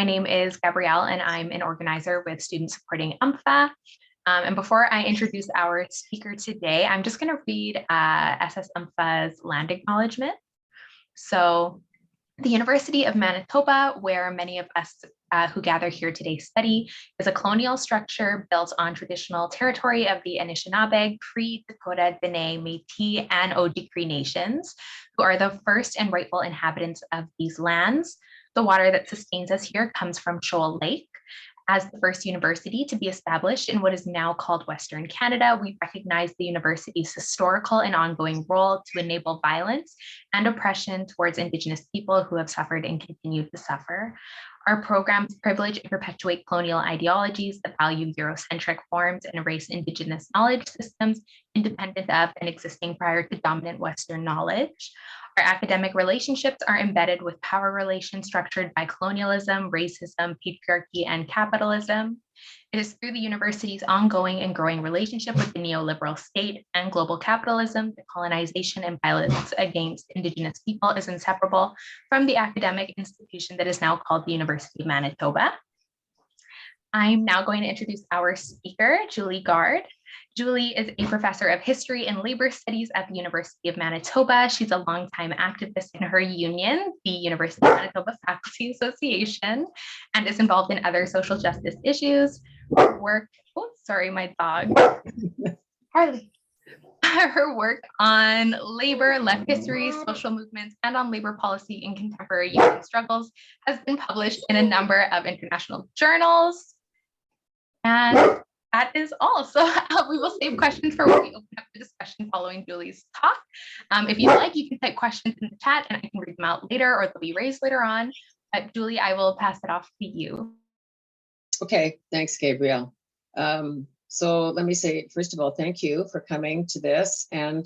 My name is Gabrielle, and I'm an organizer with Students Supporting UMFA. And before I introduce our speaker today, I'm just going to read SSUMFA's land acknowledgement. So, the University of Manitoba, where many of us who gather here today study, is a colonial structure built on traditional territory of the Anishinaabe, Cree, Dakota, Dene, Métis, and Ojibwe nations, who are the first and rightful inhabitants of these lands. The water that sustains us here comes from Shoal Lake. As the first university to be established in what is now called Western Canada, we recognize the university's historical and ongoing role to enable violence and oppression towards Indigenous people who have suffered and continue to suffer. Our programs privilege and perpetuate colonial ideologies that value Eurocentric forms and erase Indigenous knowledge systems independent of and existing prior to dominant Western knowledge. Our academic relationships are embedded with power relations structured by colonialism, racism, patriarchy, and capitalism. It is through the university's ongoing and growing relationship with the neoliberal state and global capitalism that colonization and violence against Indigenous people is inseparable from the academic institution that is now called the University of Manitoba. I'm now going to introduce our speaker, Julie Gard. Julie is a professor of history and labor studies at the University of Manitoba. She's a longtime activist in her union, the University of Manitoba Faculty Association, and is involved in other social justice issues. Her work, oh, sorry, my dog, Harley. Her work on labor, left history, social movements, and on labor policy in contemporary union struggles has been published in a number of international journals. And that is all. So we will save questions for when we open up the discussion following Julie's talk. If you'd like, you can type questions in the chat and I can read them out later, or they'll be raised later on. But Julie, I will pass it off to you. Okay, thanks, Gabrielle. So let me say, first of all, thank you for coming to this, and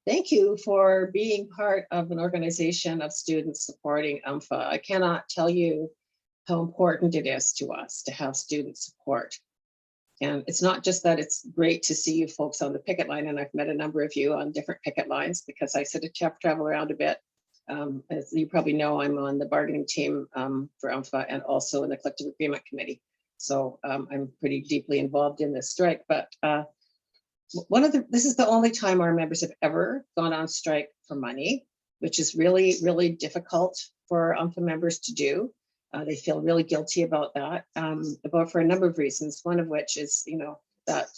thank you for being part of an organization of students supporting UMFA. I cannot tell you how important it is to us to have student support. And it's not just that it's great to see you folks on the picket line, and I've met a number of you on different picket lines because I sort of travel around a bit. As you probably know, I'm on the bargaining team for UMFA and also in the collective agreement committee. So I'm pretty deeply involved in this strike, but this is the only time our members have ever gone on strike for money, which is really, really difficult for UMFA members to do. They feel really guilty about that, for a number of reasons, one of which is, that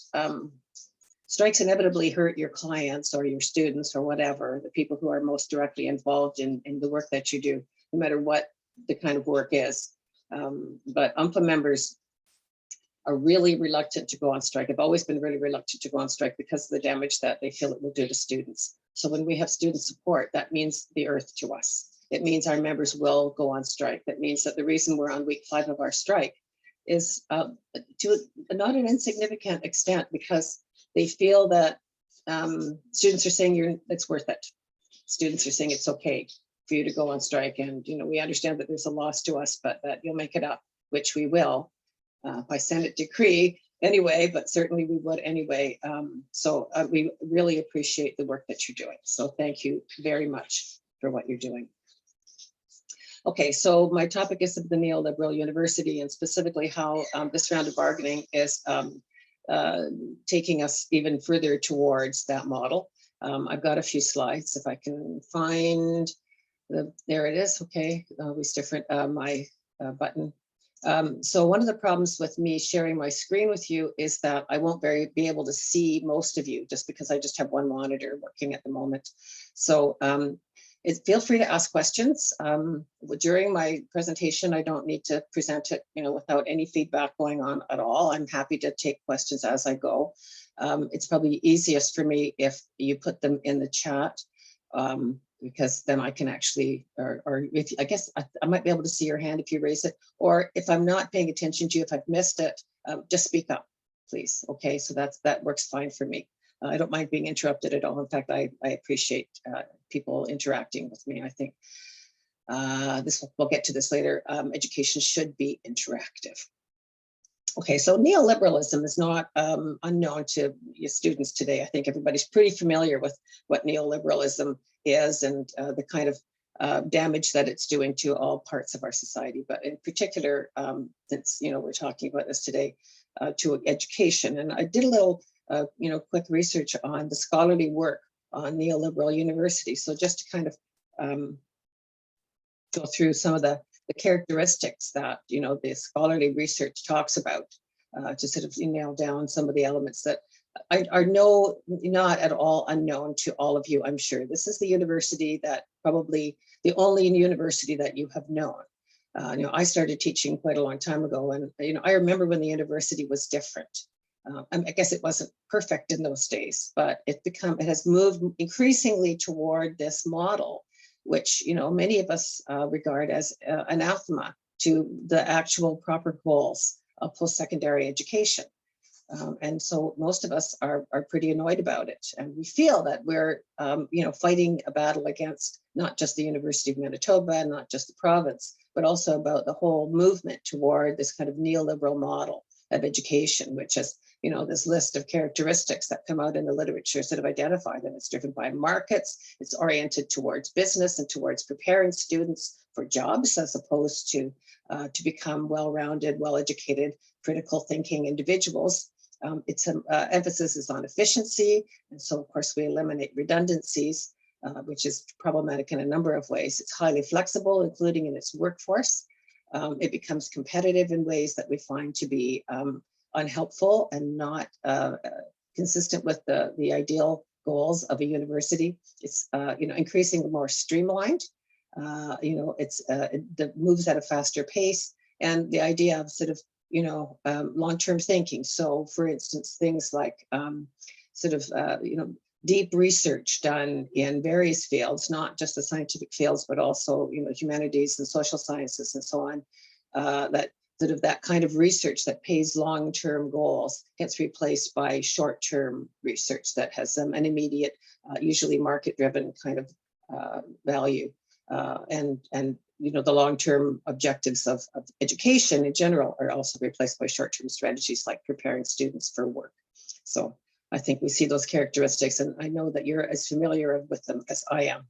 strikes inevitably hurt your clients or your students or whatever, the people who are most directly involved in the work that you do, no matter what the kind of work is. But UMFA members are really reluctant to go on strike. I've always been really reluctant to go on strike because of the damage that they feel it will do to students. So when we have student support, that means the earth to us. It means our members will go on strike. That means that the reason we're on week 5 of our strike is to not an insignificant extent because they feel that students are saying it's worth it. Students are saying it's okay for you to go on strike. And, we understand that there's a loss to us, but that you'll make it up, which we will by Senate decree anyway, but certainly we would anyway. So we really appreciate the work that you're doing. So thank you very much for what you're doing. Okay, so my topic is the Neoliberal University and specifically how this round of bargaining is taking us even further towards that model. I've got a few slides if I can find there it is. Okay, always different, my button. So one of the problems with me sharing my screen with you is that I won't be able to see most of you just because I just have one monitor working at the moment. So feel free to ask questions. During my presentation, I don't need to present it, without any feedback going on at all. I'm happy to take questions as I go. It's probably easiest for me if you put them in the chat, because then I can actually, or if I guess I might be able to see your hand if you raise it, or if I'm not paying attention to you, if I've missed it, just speak up, please. Okay, so that works fine for me. I don't mind being interrupted at all. In fact, I appreciate people interacting with me. I think we'll get to this later. Education should be interactive. Okay, so neoliberalism is not unknown to your students today. I think everybody's pretty familiar with what neoliberalism is and the kind of damage that it's doing to all parts of our society, but in particular, since we're talking about this today, to education. And I did a little, quick research on the scholarly work on Neoliberal University. So just to kind of go through some of the characteristics that the scholarly research talks about, to sort of nail down some of the elements that are not at all unknown to all of you, I'm sure. This is the university that probably the only university that you have known. I started teaching quite a long time ago, and I remember when the university was different. I guess it wasn't perfect in those days, but it has moved increasingly toward this model, which many of us regard as anathema to the actual proper goals of post-secondary education. And so most of us are pretty annoyed about it. And we feel that we're, fighting a battle against not just the University of Manitoba, not just the province, but also about the whole movement toward this kind of neoliberal model of education, which is, this list of characteristics that come out in the literature sort of identify them. It's driven by markets, it's oriented towards business and towards preparing students for jobs as opposed to become well-rounded, well-educated, critical thinking individuals. Its emphasis is on efficiency. And so, of course, we eliminate redundancies, which is problematic in a number of ways. It's highly flexible, including in its workforce. It becomes competitive in ways that we find to be unhelpful and not consistent with the ideal goals of a university. It's increasingly more streamlined. It moves at a faster pace, and the idea of sort of long-term thinking. So, for instance, things like deep research done in various fields, not just the scientific fields, but also humanities and social sciences and so on. That kind of research that pays long-term goals gets replaced by short-term research that has an immediate, usually market-driven kind of value, and the long-term objectives of education in general are also replaced by short-term strategies like preparing students for work. So I think we see those characteristics, and I know that you're as familiar with them as I am.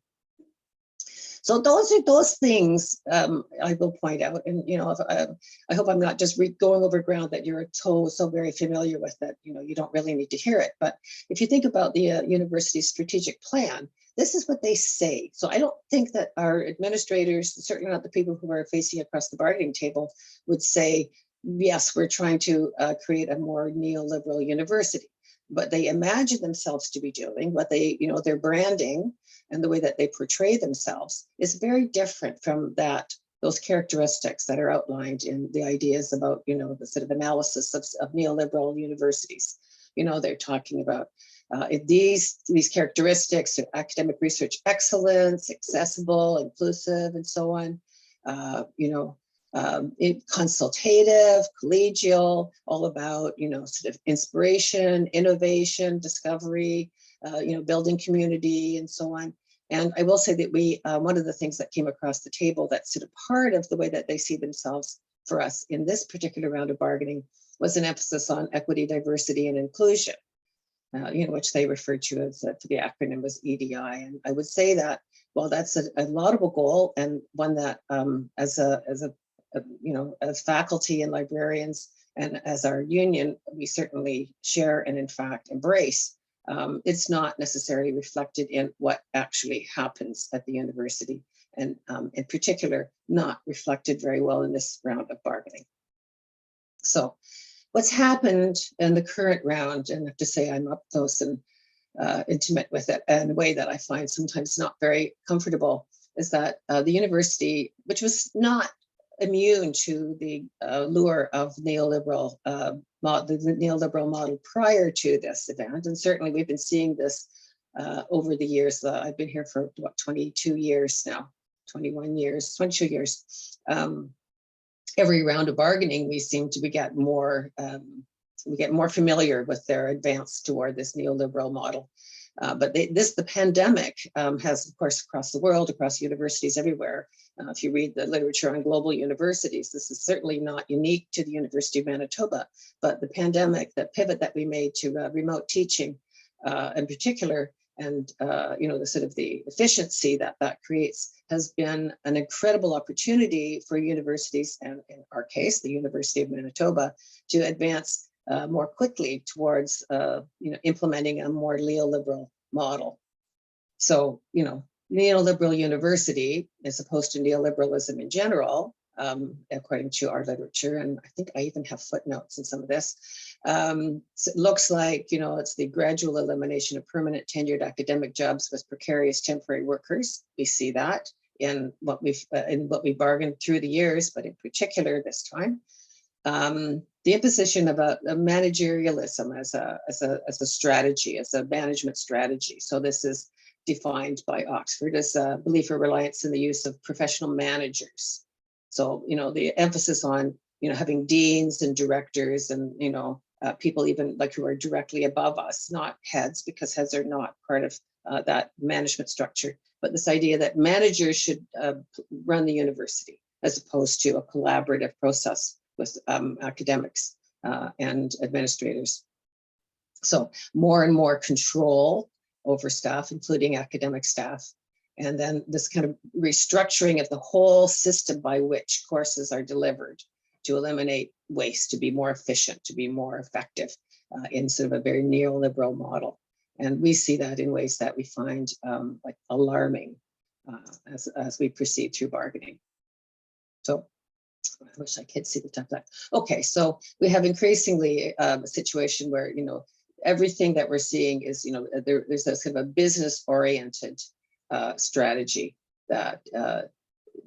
So those things I will point out, and I hope I'm not just going over ground that you're so very familiar with that you don't really need to hear it. But if you think about the university's strategic plan, this is what they say. So I don't think that our administrators, certainly not the people who are facing across the bargaining table, would say, yes, we're trying to create a more neoliberal university. But they imagine themselves to be doing what they, their branding and the way that they portray themselves is very different from those characteristics that are outlined in the ideas about, the sort of analysis of neoliberal universities. They're talking about these characteristics of academic research excellence, accessible, inclusive, and so on. Consultative, collegial, all about, sort of inspiration, innovation, discovery, building community, and so on. And I will say that one of the things that came across the table that's sort of part of the way that they see themselves for us in this particular round of bargaining was an emphasis on equity, diversity, and inclusion, which they referred to as the acronym was EDI. And I would say that while that's a laudable goal and one that as faculty and librarians and as our union, we certainly share and in fact embrace, it's not necessarily reflected in what actually happens at the university, and in particular, not reflected very well in this round of bargaining. So what's happened in the current round, and I have to say I'm up close and intimate with it in a way that I find sometimes not very comfortable, is that the university, which was not immune to the lure of the neoliberal model prior to this event, and certainly we've been seeing this over the years. I've been here for 22 years now, 22 years. Every round of bargaining, we seem to get more familiar with their advance toward this neoliberal model. But the pandemic has, of course, across the world, across universities everywhere. If you read the literature on global universities, this is certainly not unique to the University of Manitoba, but the pandemic, the pivot that we made to remote teaching in particular, you know, the sort of the efficiency that that creates has been an incredible opportunity for universities, and in our case, the University of Manitoba, to advance more quickly towards, you know, implementing a more neoliberal model. So, you know, neoliberal university, as opposed to neoliberalism in general, according to our literature, and I think I even have footnotes in some of this. So it looks like, you know, it's the gradual elimination of permanent tenured academic jobs with precarious temporary workers. We see that in what we bargained through the years, but in particular this time. The imposition of a managerialism as a strategy, as a management strategy. So this is defined by Oxford as a belief or reliance in the use of professional managers. So, you know, the emphasis on, you know, having deans and directors and, you know, people even like who are directly above us, not heads, because heads are not part of that management structure. But this idea that managers should run the university as opposed to a collaborative process with academics and administrators. So more and more control over staff, including academic staff. And then this kind of restructuring of the whole system by which courses are delivered to eliminate waste, to be more efficient, to be more effective in sort of a very neoliberal model. And we see that in ways that we find like alarming as we proceed through bargaining. So I wish I could see the top of that. Okay, so we have increasingly a situation where, you know, everything that we're seeing is, you know, there's a sort of a business-oriented strategy that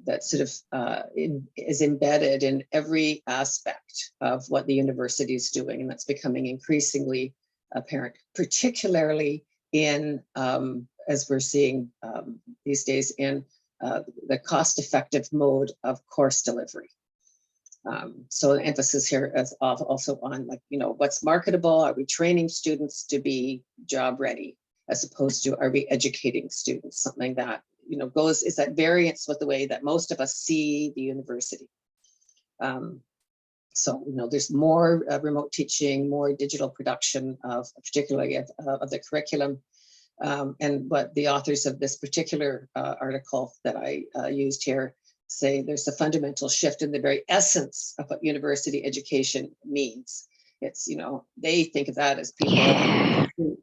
that sort of is embedded in every aspect of what the university is doing, and that's becoming increasingly apparent, particularly in as we're seeing these days in the cost-effective mode of course delivery. So the emphasis here is also on, like, you know, what's marketable. Are we training students to be job ready, as opposed to are we educating students? Something that, you know, is at variance with the way that most of us see the university. So, you know, there's more remote teaching, more digital production of particularly of the curriculum. And what the authors of this particular article that I used here say, there's a fundamental shift in the very essence of what university education means. It's, you know, they think of that as people who,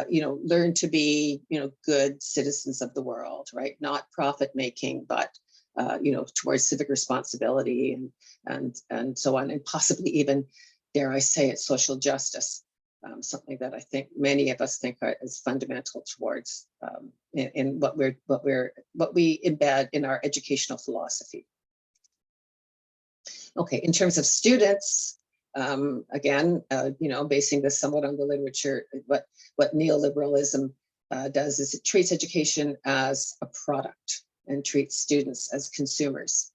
you know, learn to be, you know, good citizens of the world, right? Not profit making, but, you know, towards civic responsibility and so on, and possibly even, dare I say it, social justice. Something that I think many of us think is fundamental towards in what we embed in our educational philosophy. Okay, in terms of students, again, you know, basing this somewhat on the literature, what neoliberalism does is it treats education as a product and treats students as consumers.